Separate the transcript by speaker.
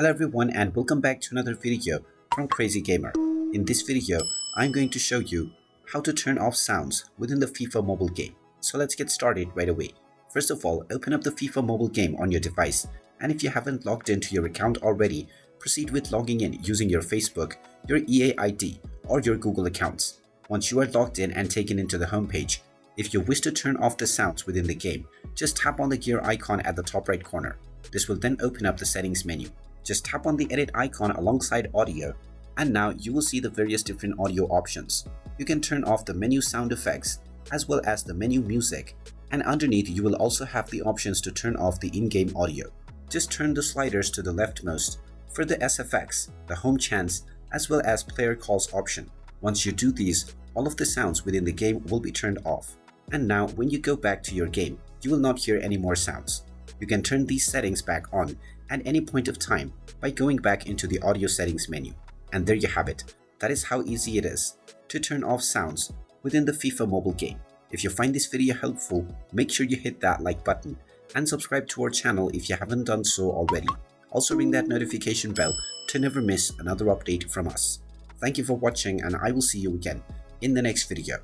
Speaker 1: Hello everyone and welcome back to another video from Crazy Gamer. In this video, I'm going to show you how to turn off sounds within the FIFA mobile game. So let's get started right away. First of all, open up the FIFA mobile game on your device, and if you haven't logged into your account already, proceed with logging in using your Facebook, your EA ID, or your Google accounts. Once you are logged in and taken into the homepage, if you wish to turn off the sounds within the game, just tap on the gear icon at the top right corner. This will then open up the settings menu. Just tap on the edit icon alongside audio, and now you will see the various different audio options. You can turn off the menu sound effects as well as the menu music, and underneath you will also have the options to turn off the in-game audio. Just turn the sliders to the leftmost for the SFX, the home chants, as well as player calls option. Once you do these, all of the sounds within the game will be turned off. And now when you go back to your game, you will not hear any more sounds. You can turn these settings back on at any point of time by going back into the audio settings menu. And there you have it. That is how easy it is to turn off sounds within the FIFA mobile game. If you find this video helpful, make sure you hit that like button and subscribe to our channel if you haven't done so already. Also ring that notification bell to never miss another update from us. Thank you for watching, and I will see you again in the next video.